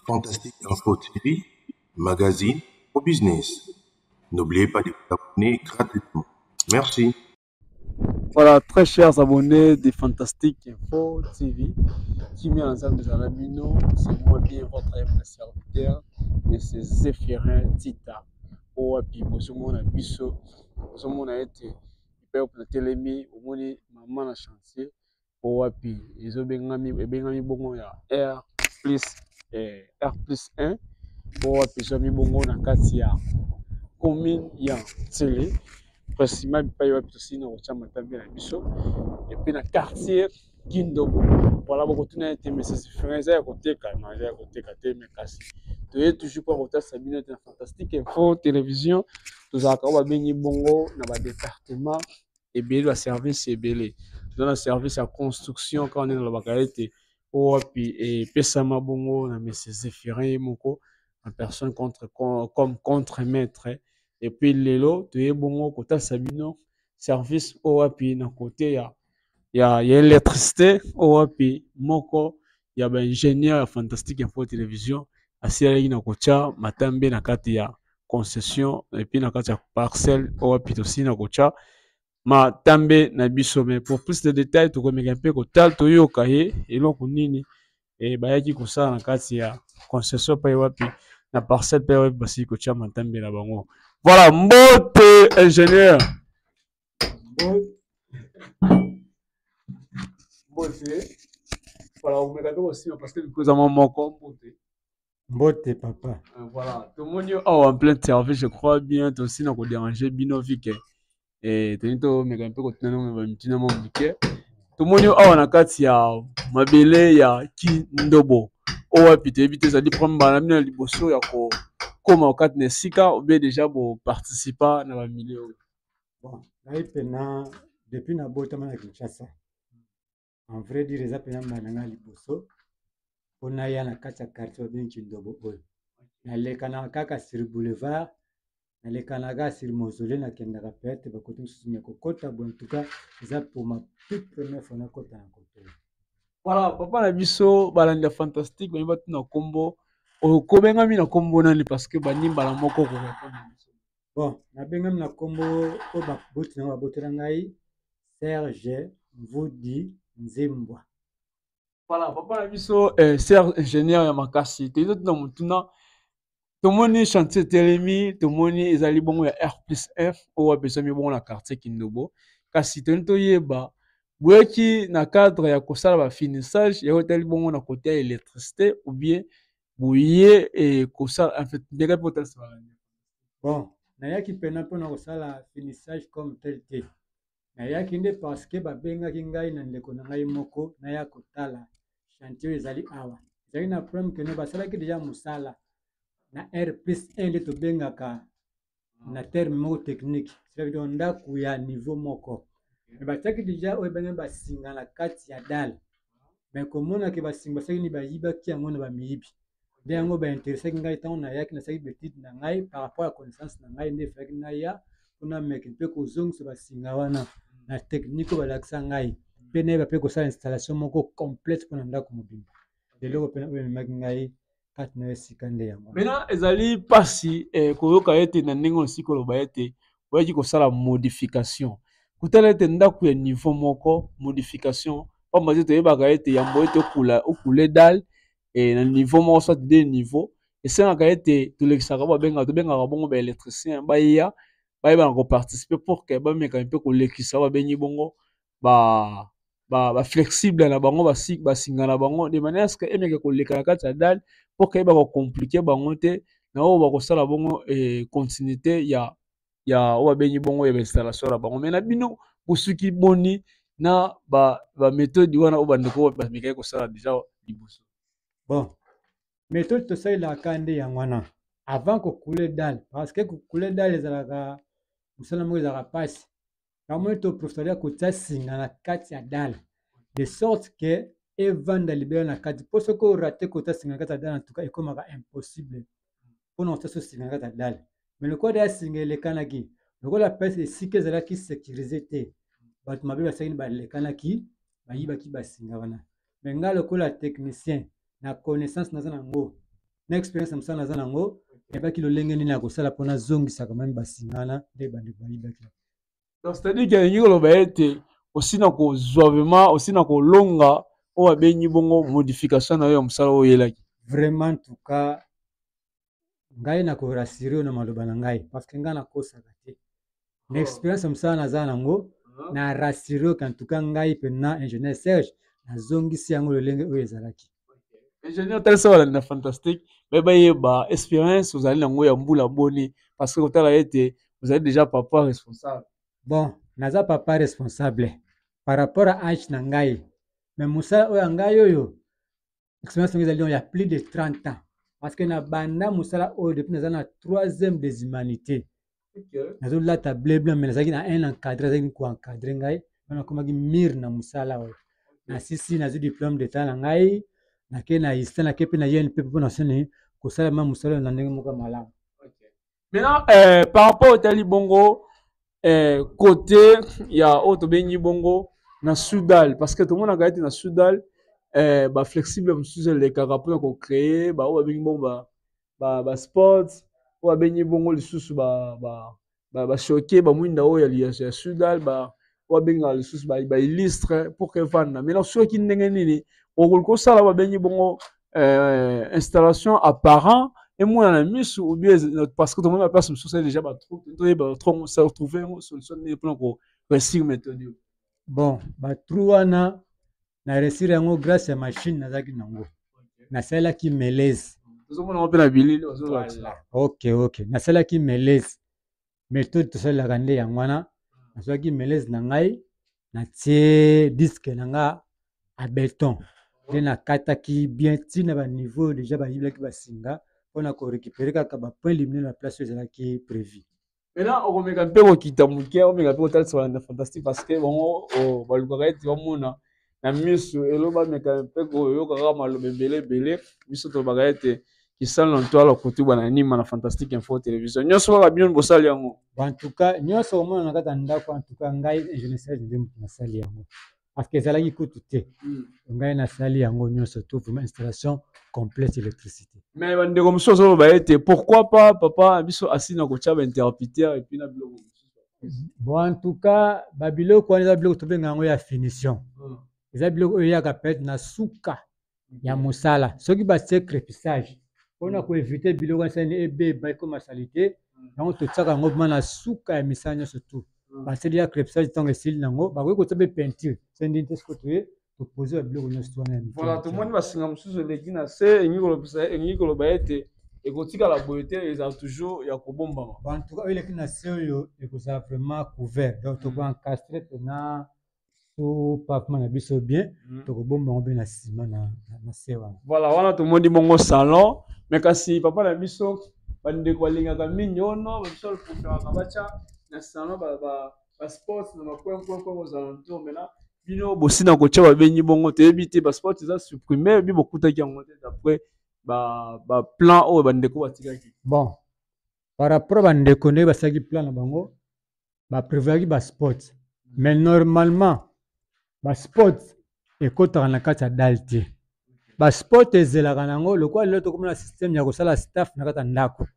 Fantastique Info TV, magazine au business. N'oubliez pas de vous abonner gratuitement. Merci. Voilà, très chers abonnés de Fantastique Info TV, qui met ensemble des alaminos, c'est moi bien votre aimable serviteur, mais c'est Zéphirin Tita. Au Wapi, Bosomona Bisso, Bosomona été, Peuple Télémi, au Moni, Maman la chantier, au Wapi, ils ont bengami bongo ya R plus, R plus 1, au Wapi, ils ont mis bongo na Katia, commune ya Télé. Principalement bipai wapi tosili na kotia matambe na biso epuis na quartier Kindobo voilà bokotuna ete mais c'est différent eza ya koteka na eza ya koteka te mais kasi toye toujours mpo kotasa bino ete na Fantastique Info télévision tozalaka oyo babengi bongo na badépartement ebele baservice ebele toza na service ya construction kaka nde nalobaka ete oyo wapi epesama bongo na mese Zéphirin ye moko en personne comme contre maître. Et puis lelo toye bongo kota sabino service owapi na côté ya électricité owapi moko ya ba ingénieur ya Fantastique Info télévision asialaki na kotia matambe na kati ya concession et puis na kati ya parcelle owapi tosi na kotia matambe na biso. Mais pour plus de détails tokomeka mpe kotala toyoka ye eloko nini bayaki kosala na kati ya concession pa wapi na parcelle pa wapi basi kotia matambe na bango. Voilà, mbote ingénieur. Mbote. Voilà, on me aussi parce que nous avons mon compte. Mbote papa. Voilà, tout le monde est en plein service, je crois bien. Toi aussi, on a dérangé Binovik. Et tu as me un peu continuer à me dire mon bouquet. Tout le monde est en akati ya mabele ya Kindobo. Oh, puis tu évites ça dit prendre balamina liboso ya ko comme au cadre de Sika, ou bien déjà pour participer dans le milieu. Bon, là, depuis na botama na Kinshasa. En vrai dire eza pena mananga liboso. On a ya na kati ya quartier bien Kindobo oyo. Nalekana kaka sur boulevard, nalekana kaka sur mausolée na kendaka peut-être bakoto mosusu me kokota bon en tout cas eza pour ma toute première fois na kota na koto. Voilà, papa na biso balanda fantastique bani batu na kombo okobengami na kombo nani parce que banimbala moko ko répondre. Bon, nabengami na kombo o baboti na babotela ngai Serge Mvudi Nzembwa. Voilà, papa na biso Serge ingénieur ya makasi te na mutuna tomoni chantier telemi tomoni ezali bongo ya R+F o abesami bongo na quartier Kindobo kasi to yeba boyeki na cadre ya kosala ba finissage ya hôtel bongo na côté ya électricité ou bien boye et kosala en fait ndeka potala sala. Bon, nayaki pena mpona kosala finissage comme tel te. Nayaki nde parce que babengaki ngai na ndeko na ngai moko naya kotala chantier ezali awa. Ezali na problème que basalaki déjà mosala na R+1 nde tobengaka na terme moko technique. C'est-à-dire ndako ya niveau moko. Mais batiaki déjà oyo ebenge basinga na kati ya dalle. Mais komonaki basinga basaki ni bayibaki yango na bamiyibi. Nde yango bainteresaki ngai ntango nayaki nasaki betide na ngai par rapport à connaissance na ngai nde efalaki naya mpona meke mpe kozongisa basinga wana na technique oyo balakisa ngai mpe nayeba mpe kosala installation moko complète mpona ndako mobimba eloko mpena oyo ememaki ngai kati na esika nde yango. Maintenant ezali pasi koyoka ete na ndenge osi koloba ete oyaki kosala modification kotala ete ndako ya niveau moko modification pamba te toyebaka ete yambo ete okule dalle na niveau moko soit de niveau esengaka ete tolekisaka tobengaka bongo baélectricien baya bayebana koparticipe pour ke bameka mpe kolekisa babengi bongo baflexible na bango basinga na bango de manière ce que emeke koleka na kati ya dalle pour ke eyeba kocomplike bango te na oyo bakosala bongo continuité ya oyo babengi bongo ya bainstallation na bango me na bino bosuki boni na baméthode wana oyo bandeko bamekaki kosala déjà liboso. Bon, méthode tosalelaka nde yango wana avant kokule dalle parce que kokule dalle ezalaka mosala moko ezalaka mpasi kamoi toprofitalia kotia singa na kati ya dalle de sorte que evanda libela na kati mpo soki orate kotia singa na kati ya dalle en tout cas ekomaka impossible mpona kotia so singa na kati ya dalle mais lokola ya singa elekanaki lokola mpasi esika ezalaki sécurise te bato mabe basalaki balekanaki bayibaki basinga wana mais ngai lokola technicien na connaissance naza nango na expérience ya mosala naza nango ebaki lolenge nini ya kosala mpona zongisaka meme basingana nde bandeko bayibaki. Donc c'est-à-dire que ngi koloba ete aussi na kozwa vraiment aussi na kolonga oyo abengi bongo modification na yo ya mosala oyo oyelaki. Vraiment en tout cas ngai na korassure na maloba na ngai parce que ngai nakosaka te na expérience ya mosala naza nango na rassure en tout cas ngai mpena ingénieur Serge nazongisi yango lolenge oyo ezalaki. Ingénieur talisa balandi na fantastique me bayeba expérience ozali nango ya mbula boni parce que kotala ete ozali déjà papa responsable. Bon naza papa responsable par rapport à âge na ngai mais mosala oyo ya ngai oyo expérience yango ezali ya plus de 30 ans parce que na banda mosala oyo depuis naza na 3e des humanités nazolata blé blanc mais nazalaki na un encadré azalaki koencadre ngai wana nakomaki mire na mosala oyo nasisi nazwi diplôme d'état na ngai nake na ista nake mpe na INP mpo nasene kosala ma mosala oyo na ndenge moko malamu. Maintenant par rapport otali bongo côté ya oyo tobengi bongo na Soudal parce que tomonaka ete na Soudal baflexible mosusu elekaka mpona kocreye oyo babengi bongo basport oyo babengi bongo lisusu bashoke bamwinda oyo ya Soudal oyo babengaka lisusu baillustre pour que evanda. Maintenant soki ndenge nini okoki kosala babengi bongo installation apparent emona na misu ou bien parce que tout le monde a place mosusu déjà batrongo se retrouver solution mpona koresir méthode. Bon batru wana na réussir yango grâce ya machine nazalaki nango nasalaki melese tozomona mpe na bilili ok nasalaki melese méthode tosalelaka nde yango wana nazwaki melese na ngai natie diske na nga a béton nde nakataki bien ntina baniveau déjà bayibelaki basinga mpona korécupérer kaka bapoint lumineux na place oyo ezalaki prévu. Maintenant okomeka mpe kokita moke omeka mpe kotalisa balanda fantastique parce que bango balukaka ete bamona na miso elo bameka mpe koyokaka maloba ebele ebele biso tolobaka ete kisala na ntwala kotu bana nima na fantastique info télévision nyonso kaka bino bosali yango. En tout cas nyonso omona na kati ya ndako en tout cas ngai ingénieur Serge nde moto nasali yango parce que ezalaki kutu te ngai nasali yango nyonso to vraiment installation complète électricité. Mais bandeko mosusu ozoloba ete pourquoi pas papa biso asili na kotia bainterrupteur et puis na biloko mosusu. Bon en tout cas babiloko wana eza biloko tobenga yango ya finition eza biloko oyo eyaka peut-être na suka ya mosala soki batie crépissage mpona koevite biloko wana esali ebeba ekoma sali te yango totiaka yango vraimen na suka ya misala nyonso tu basali ya crépissage ntango esili nango bakoki kotia mpe peinture se ndini te siko toye topose babiloko nyonso tu wana ya mike. Voilà tomoni basinga mosusu eleki na se elingi koloba ete ekotikala boye te ezala toujours ya kobombama. En tout cas oyo eleki na se oyo ekozala vraiment couvert donc tokoencastre mpena to pavement na biso bien tokobombango mpe na nsima na se wana. Voilà wana tomoni bongo salon mais kasi papa na biso bandeko balingaka mingi ono babiso preferaka batya na salon basport na bacoin aux alentours maintenant bino bosina kotia babengi bongo toyebi te basport eza supprime bi bokutaki yango te d'après baplan oyo bandeko batikaki. Bon par rapport bandeko nde basalaki plan na bango baprévoyaki basport mais normalement basport ekotaka na kati ya dale te basport ezelaka nango lokola lelo tokomona système ya kosala staff na kati ya ndako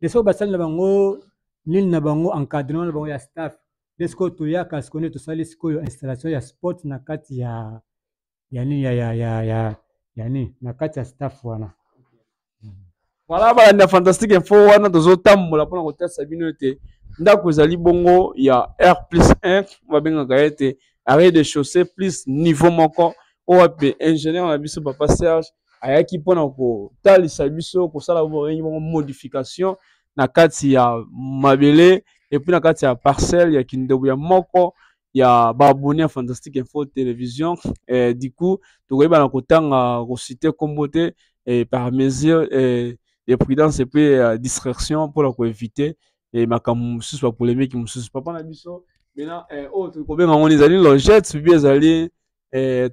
nde soki basali na bango nini na bango encadrement na bango ya staff nde sikoyo toyaka sikoyo nde tosali sikoyo installation ya sport na kati ya nini na kati ya staff wana. Voilà balanda fantastique info wana tozotambola mpona kotalisa bino ete ndako ezali bongo ya R+1 babengaka ete arrêt de chaussée plus niveau moko oyo ape ingénieur na biso papa Serge ayaki mpona kotalisa biso kosala bongo modification na kati ya mabele epuis na kati ya parcelle ya kindebu ya moko ya baabonné ya fantastique info télévision du coup tokoyeba na kotanga kosite kombo te par mesure de prudence epe distraction mpona koevite makambo mosusu bapolémique mosusu papa na biso maintenant oyo tokobenga ngo ezali logette bibi ezali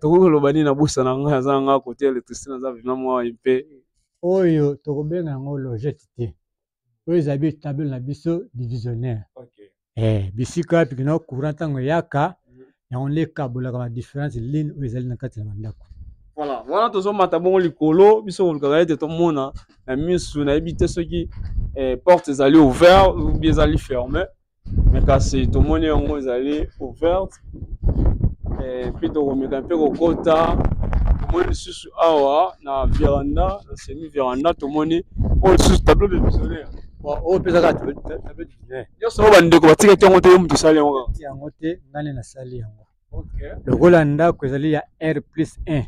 tokoki koloba nini na busa na ngai aza nga kote électricité naza vina mwa mpe oyo tokobenga yango logette te oyo ezali table na biso divisionnaire bisika wapi kina courant ntango eyaka yango nde ekabolaka badifférence ligne oyo ezali na kati na bandako. Voilà, voilà tous les matabons likolo, biso olukaka ete tomona na misu na ebite soki portes ezali ouvertes ou bien ezali fermées. Mais kasi tomoni yango ezali ouverte puis tokomeka mpe kokota tomoni lisusu awa na véranda na semi véranda tomoni oyo lisusu tableau de visionnaire oyo mpezaka tableau de visionnaire nyonso oyo bandeko batikaki yango te yo moto osali yango kaka yango te ngani nasali yango lokola ndako ezali ya R+1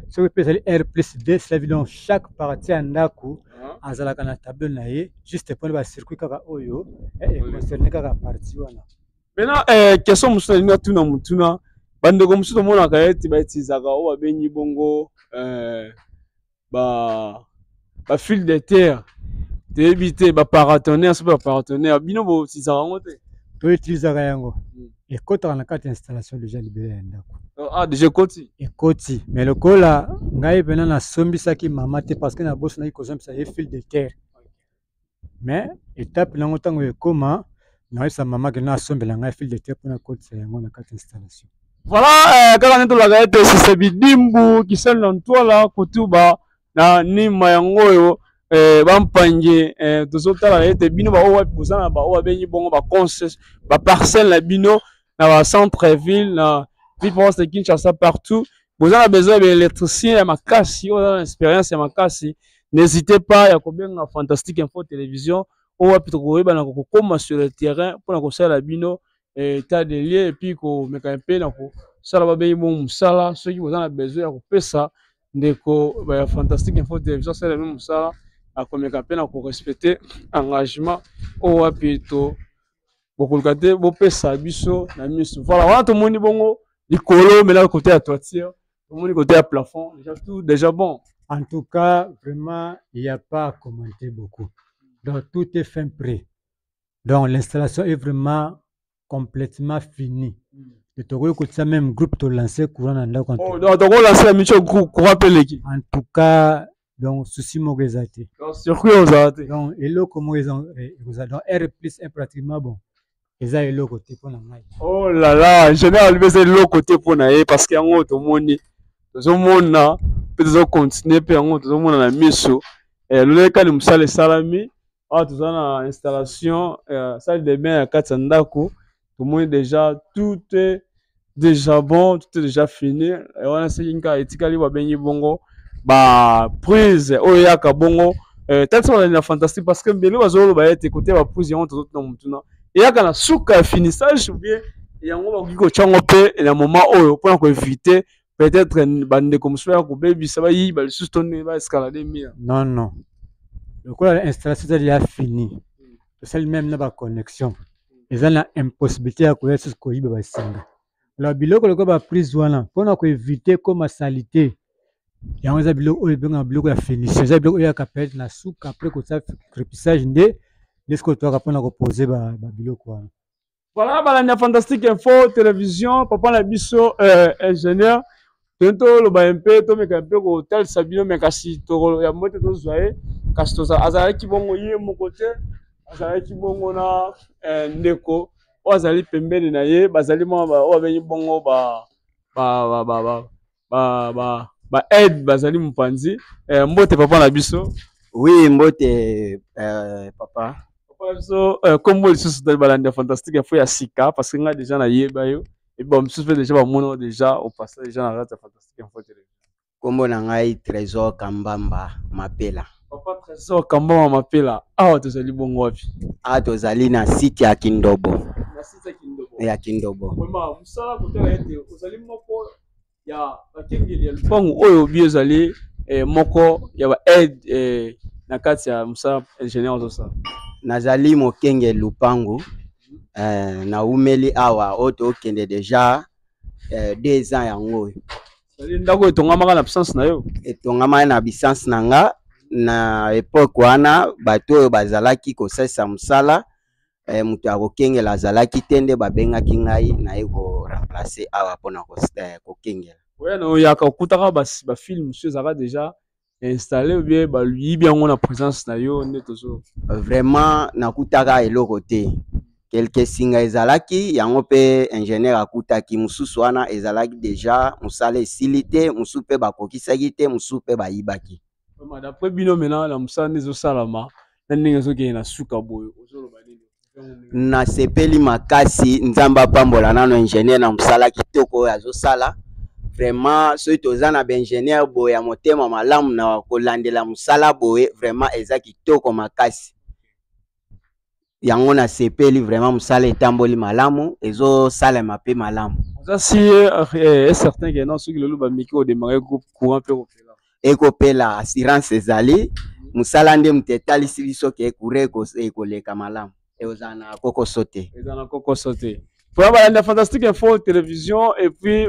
soki mpe ezali R+2 cela veut dire chaque partie ya ndako azalaka na tableau na ye juste mpona bacircuit kaka oyo econcerne kaka partie wana. Maintenant question mosusu nalingi atuna motuna bandeko mosusu tomonaka ete bautilisaka oyo babengi bongo bafil de terre toyebi te baparatonnerre soki baparatonnerre bino boutilisaka yango te toutilisaka yango ekotaka na kati ya installation déjà libéré ya ndako. Déjà ekoti ekoti mais lokola ngai mpena nasombisaki mama te parce que nabosonaki kosombisa ye fil de terre mais étape nango ntango ekoma naoyesa mama ke nasombela ngai fil de terre mpona kotisa yango na kati ya installation. Voilà kaka nde tolaka ete sisa bidimbu kisali na ntwala kotuba na nima yango oyo bampange tozotala ete bino baoyo boza na baoyo babengi bongo baparcelle na bino na bacentre ville na ville province de Kinshasa partout boza na besoin baélectricien ya makasi oyo na expérience ya makasi n'hésitez pas ya kobenga Fantastique Info Télévision oyo wapi tokoyebana kokoma sur le terrain mpona kosalela bino état de lieu et puis komeka mpe na kosala babengi bongo mosala soki boza na besoin ya kopesa ndeko ya Fantastique Info Télévision asala bino mosala akomeka mpe na korespecte engagement oyo wapi to bokoluka te bopesa biso na miso. Voilà wana tomoni bongo likolo maintenant côté ya toiture tomoni côté ya plafond déjà tout déjà bon. En tout cas vraiment il n'y a pas à commenter beaucoup donc tout est fin prêt donc l'installation est vraiment complètement finie et tokoki kotisa même groupe to lancer courant na ndako donc toko lancer la mission courant peleki en tout cas donc souci moko eza te circuit ozala te donc eloko moko eza donc R+1 pratiquement bon eza eloko te mpona ngai. Oh là là général eza eloko te mpona ye parce que yango tomoni tozomona mpe tozocontinue mpe yango tozomona na miso lolekani mosala esalami awa toza na installation salle de bain ya kati ya ndako tomoni déjà tout est déjà bon tout est déjà fini wana soki nka etikali babengi bongo baprise oyo eyaka bongo tati bazali na fantastique parce que mbele bazoloba ete kote baprise yango tozotuna motuna eyaka na suka ya finissage ou bien yango bakoki kotyango mpe na moment oyo mpona koevite peut-être bandeko mosusu ya kobebisa bayiba lisusu to nde baescalade mire. Non non lokola installation ezali ya fini tosali même na baconnexion eza na impossibilité ya koya lisusu koyiba basinga alors biloko lokola baprise wana mpona koevite koma salite yango eza biloko oyo ebengaka biloko ya finition eza biloko oyo eyaka peut-être na suka apres kosala crépissage nde lesiko toyaka mpona kopose babiloko wana. Voilà balandi ya Fantastique Info Télévision papa na biso ingénieur toloba mpe tomeka mpe kotalisa bino me kasi ya mote tozwa ye kasi azalaki bongo ye moko te azalaki bongo na ndeko oyo azali pembeni na ye bazali mwa oyo babengi bongo aide bazali mopanzi mbote papa na biso. Oui mbote papa na biso kombo lisusu tali balandi ya Fantastique Info ya sika parce que ngai déjà nayeba yo et bon mosusu mpe déjà bamona déjà au passage déjà na kati ya Fantastique Info Télévision. Kombo na ngai Trésor Kambamba Mapela. Papa Trésor Kambamba Mapela awa tozali bongo wapi? Awa tozali na site ya Kindobo. Na site ya Kindobo. Ya Kindobo. Vraiment mosala kotala ete ozali moko ya bakengeli ya lupangu oyo bi ezali moko ya ba aide na kati ya mosala ingénieur ozosala. Nazali mokenge lupangu na umeli awa oyo tokende déjà 2 ans yango. Ndako etongamaka na absence na yo? Etongamaka na absence na nga na époque wana bato oyo bazalaki kosalisa mosala moto akokengela azalaki te nde babengaki ngai naye koremplace awa mpona kokengela. Oya na oyaka okutaka bafilme mosusu ezalaka déjà installé ou bien bayibi yango na présence na yo nde tozo? Vraiment nakutaka eloko te quelque singa ezalaki yango pe ingénieur akutaki mususu wana ezalaki déjà musala esili te mususu pe bakokisaki te mususu pe bayibaki. D'après bino maintenant la musala ndezo salama na ndenge ezokende na suka boyo ozoloba nini? Nasepeli makasi nzambe apambola nano ingénieur na musala kitoko oyo azosala. Vraiment soki toza na baingénieur boye ya motema malamu na kolandela musala boye vraiment eza kitoko makasi. Yango nasepeli vraiment musala etamboli malamu ezosalema pe malamu. Oza si est certain que non soki lelo bamiki odémarrer groupe courant pe kopela. Ekopela assurance ezali musala nde mutu etalisi biso ke courant ekoleka malamu. Eza na koko sauté. Eza na koko sauté. Pour la Fantastique Info Télévision et puis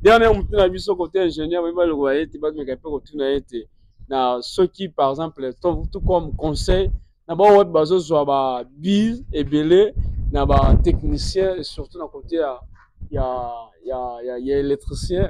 dernier mutu na biso côté ingénieur oui le voyer ti ba me ka pe kotuna ete na ceux qui par exemple tout comme conseil na ba web bazo zo ba biz et belé na ba technicien surtout na côté ya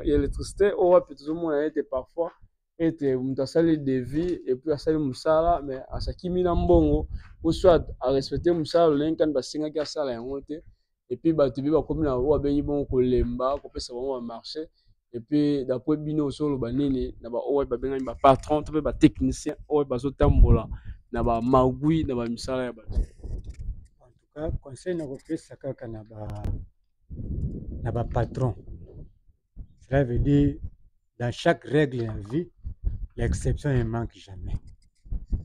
électricité au web tout le monde a été parfois ete mutu asali devis et puis asali musala mais asakimi na mbongo ou soit à respecter musala lolenge kan basinga ki asala yango te et puis bato bi bakomi na oyo abengi bongo kolemba kopesa bango bamarché et puis d'après bino osoloba nini na baoyo babengami bapatron to mpe batechnicien oyo bazotambola na bamagui na bamisala ya bato. En tout cas conseil nakopesa kaka na bapatron. Cela veut dire dans chaque règle ya vie l'exception ne manque jamais.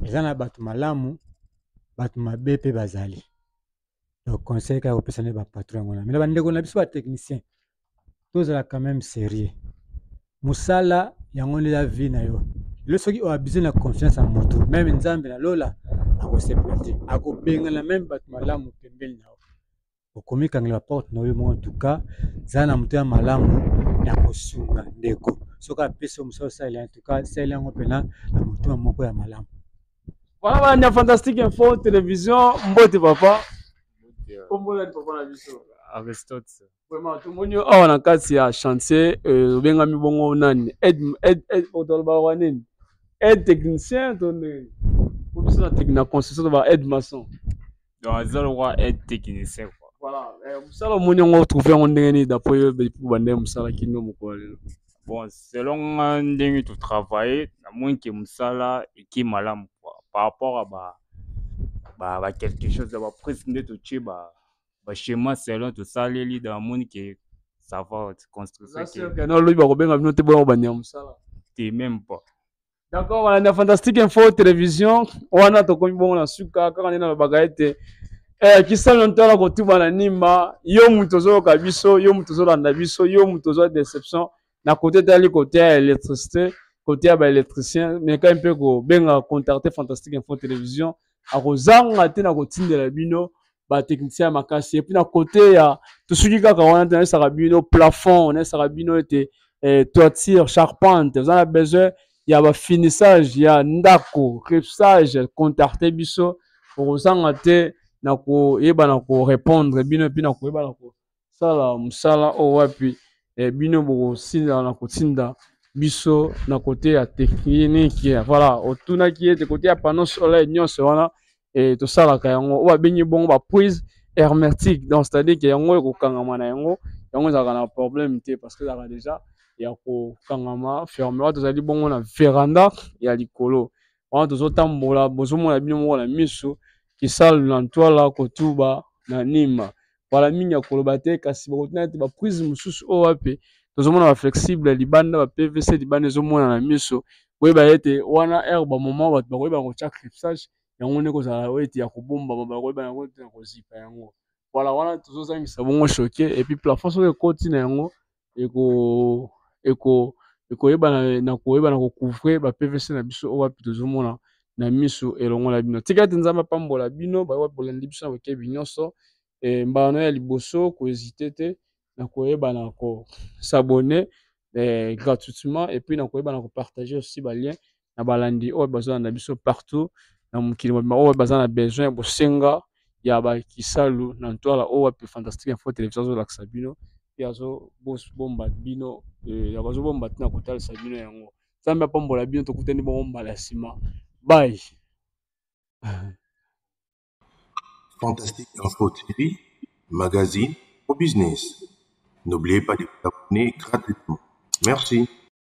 Eza na bato malamu bato mabe pe bazali. Donc conseil kaka kopesa na bapatron yango na. Mais bandeko na biso batechnicien tozala quand même sérieux. Musala yango nde ya vie na yo. Le soki oabuse na confiance en moto même nzambe na lola akosepela te akobengana même bato malamu pembeni na yo. Okomikangela porte na yo mo en tout cas za na moto ya malamu ya kosunga ndeko soki apesi musala osala en tout cas sala yango mpena na motema moko ya malamu. Voilà bana Fantastique Info Télévision mbote papa kombola ni papa na biso Aristote. vraiment tout monde awa na kati ya chantier obengami bongo nani aide otoloba wanini aide technicien to ne pour biso na construction ba aide maçon Donc ça le roi aide technicien quoi. voilà musala moni ngo trouver ngo ndenge ni d'après yo pour bande musala kino moko lelo. Bon selon ndenge tu travailler na moins que musala et qui malamu quoi par rapport à ba quelque chose de ba président de tu ba schéma selon tout ça les dans le monde qui ça va construire ça que non lui ba ko benga bino te bon ba nya musala t'es même pas. D'accord voilà na Fantastique Info Télévision wana to komi bongo na suka kaka na bagaete kisala ntala kotuba na nimba yo mutu ozoyoka biso yo mutu ozolanda biso yo mutu ozo déception na côté tali côté ya électricité côté ya baélectricien mais quand mpe kobenga contacter Fantastique Info Télévision akozanga te na kotindela bino batechnicien ya makasi et puis na côté ya tosuki kaka wana te naesaka bino plafond naesaka bino ete toiture charpente oza na besoin ya bafinissage ya ndako crepsage contacter biso okozanga te na koyeba na korépondre bino epi na koyeba na kosala musala oyo wapi bino bokosindela na kotinda biso na kote ya technique voilà otunaki ete kote ya panneau solaire nyonso wana tosalaka yango oyo babengi bongo baprise hermétique donc c'est-à-dire ke yango ekokangama na yango ezalaka na problème te parce que ezalaka déjà ya kokangama ferme wana tozali bongo na véranda ya likolo wana tozotambola bozomona bino moko na miso kisala na ntwala kotuba na nima wala mingi ya koloba te kasi bakotuna ete baprise mosusu oyo wapi tozomona baflexible libanda ba PVC libanda ezomona na miso koyeba ete wana aire bamoment bato bakoyeba kotya crepsage yango nde kozala ete ya kobombama bakoyeba yango te na kozipa yango wala wana tozozangisa bongo choke epuis plafond soki ekoti na yango ekoyeba na kocouvre ba PVC na biso oyo wapi tozomona na miso elongo na bino tika ete nzambe apambola bino bolandi biso na bokebi nyonso mbano ya liboso kohésite te na koyeba na kosabone gratuitement et puis na koyeba na kopartager aussi balien na balandi oyo bazolanda biso partout na mokili mobima oyo baza na besoin ya bosenga ya bakisalu na ntwala oyo wapi Fantastique Info Télévision azolakisa bino mpe azobomba bino azobomba te na kotalisa bino yango nzambe apambola bino tokutani bongo mbala ya nsima bye. Fantastique Info TV, magazine au business. N'oubliez pas de vous abonner gratuitement. Merci.